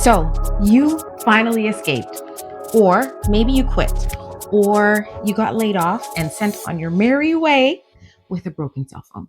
So you finally escaped, or maybe you quit, or you got laid off and sent on your merry way with a broken cell phone.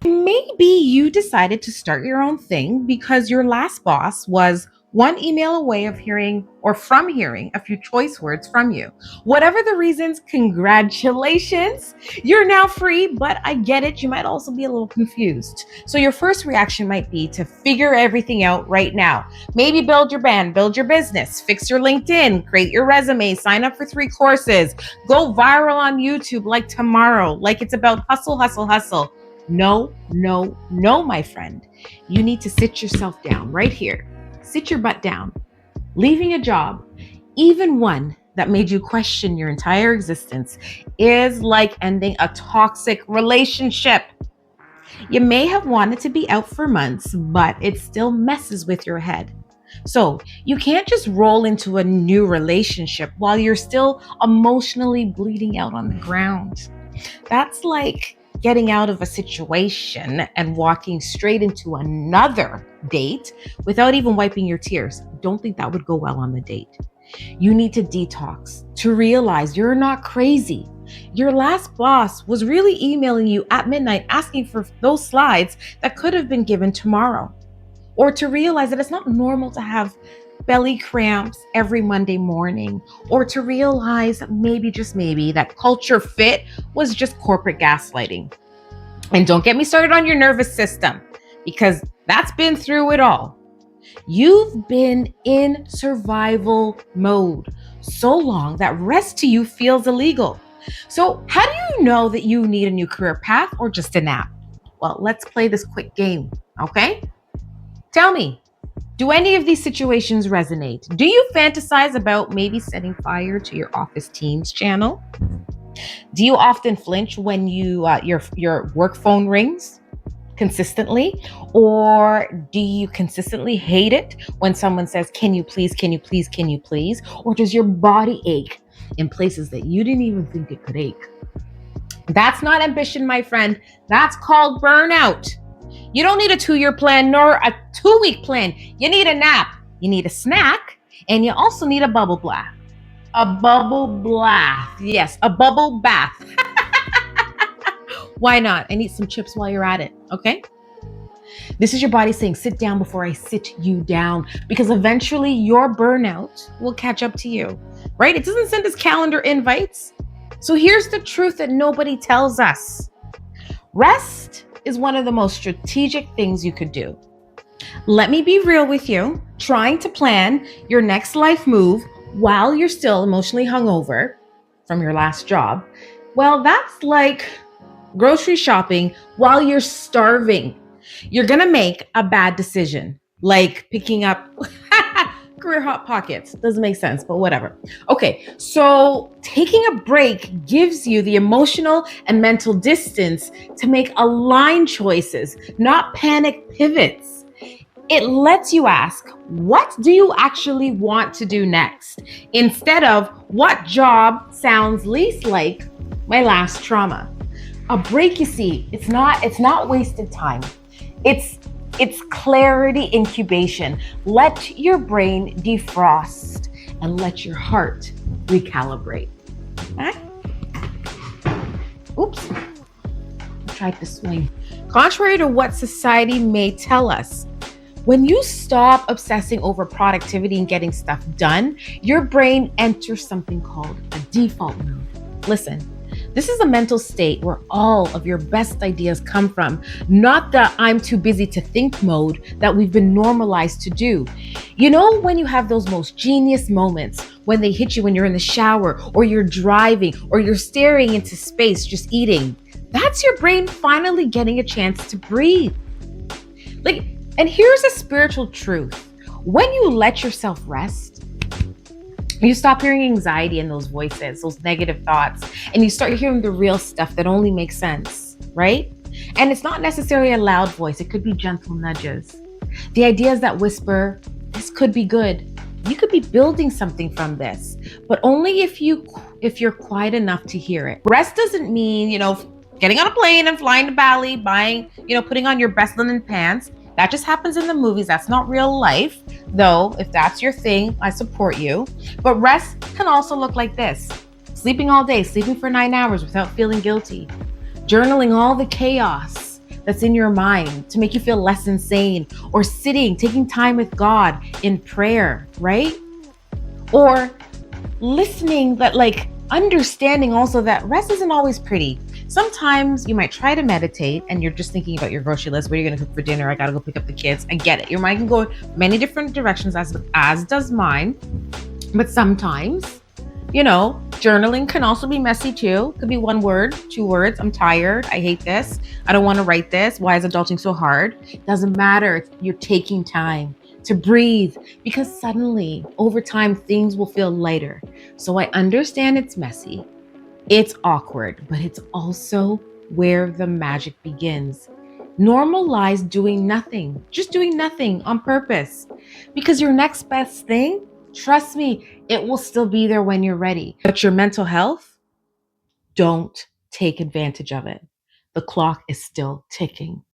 Maybe you decided to start your own thing because your last boss was one email away of hearing or from hearing a few choice words from you. Whatever the reasons, congratulations. You're now free, but I get it. You might also be a little confused. So your first reaction might be to figure everything out right now. Maybe build your brand, build your business, fix your LinkedIn, create your resume, sign up for 3 courses, go viral on YouTube like tomorrow, like it's about hustle, hustle, hustle. No, my friend. You need to sit yourself down right here. Sit your butt down. Leaving a job, even one that made you question your entire existence, is like ending a toxic relationship. You may have wanted to be out for months, but it still messes with your head. So you can't just roll into a new relationship while you're still emotionally bleeding out on the ground. That's like getting out of a situation and walking straight into another date without even wiping your tears. Don't think that would go well on the date. You need to detox to realize you're not crazy. Your last boss was really emailing you at midnight asking for those slides that could have been given tomorrow. Or to realize that it's not normal to have belly cramps every Monday morning, or to realize that maybe, just maybe, that culture fit was just corporate gaslighting. And don't get me started on your nervous system, because that's been through it all. You've been in survival mode so long that rest to you feels illegal. So how do you know that you need a new career path or just a nap? Well, let's play this quick game, okay? Tell me, do any of these situations resonate? Do you fantasize about maybe setting fire to your office Teams channel? Do you often flinch when your work phone rings consistently? Or do you consistently hate it when someone says, can you please, can you please, can you please? Or does your body ache in places that you didn't even think it could ache? That's not ambition, my friend. That's called burnout. You don't need a 2-year plan nor a 2-week plan. You need a nap, you need a snack, and you also need a bubble bath. A bubble bath. Yes, a bubble bath. Why not? And eat some chips while you're at it, okay? This is your body saying, sit down before I sit you down, because eventually your burnout will catch up to you, right? It doesn't send us calendar invites. So here's the truth that nobody tells us. Rest is one of the most strategic things you could do. Let me be real with you. Trying to plan your next life move while you're still emotionally hungover from your last job, well, that's like grocery shopping while you're starving. You're gonna make a bad decision, like picking up Career Hot Pockets. Doesn't make sense, but whatever. Okay, so taking a break gives you the emotional and mental distance to make aligned choices, not panic pivots. It lets you ask, what do you actually want to do next? Instead of what job sounds least like my last trauma. A break, you see, it's not wasted time. It's clarity incubation. Let your brain defrost and let your heart recalibrate. All right? Oops. I tried to swing. Contrary to what society may tell us, when you stop obsessing over productivity and getting stuff done, your brain enters something called a default mode. Listen, this is a mental state where all of your best ideas come from, not the I'm too busy to think mode that we've been normalized to do. You know, when you have those most genius moments, when they hit you when you're in the shower, or you're driving, or you're staring into space just eating, that's your brain finally getting a chance to breathe. And here's a spiritual truth. When you let yourself rest, you stop hearing anxiety and those voices, those negative thoughts, and you start hearing the real stuff that only makes sense, right? And it's not necessarily a loud voice. It could be gentle nudges. The ideas that whisper, this could be good. You could be building something from this, but only if you're quiet enough to hear it. Rest doesn't mean, getting on a plane and flying to Bali, buying, putting on your best linen pants. That just happens in the movies. That's not real life. Though, if that's your thing, I support you. But rest can also look like this: sleeping all day, sleeping for 9 hours without feeling guilty, journaling all the chaos that's in your mind to make you feel less insane, or taking time with God in prayer, right? Or listening, that like understanding also that rest isn't always pretty. Sometimes you might try to meditate and you're just thinking about your grocery list. What are you going to cook for dinner? I got to go pick up the kids. I get it. Your mind can go many different directions, as does mine. But sometimes, journaling can also be messy too. Could be 1 word, 2 words. I'm tired. I hate this. I don't want to write this. Why is adulting so hard? Doesn't matter. You're taking time to breathe, because suddenly, over time, things will feel lighter. So I understand it's messy. It's awkward, but it's also where the magic begins. Normalize doing nothing, just doing nothing on purpose. Because your next best thing, trust me, it will still be there when you're ready. But your mental health, don't take advantage of it. The clock is still ticking.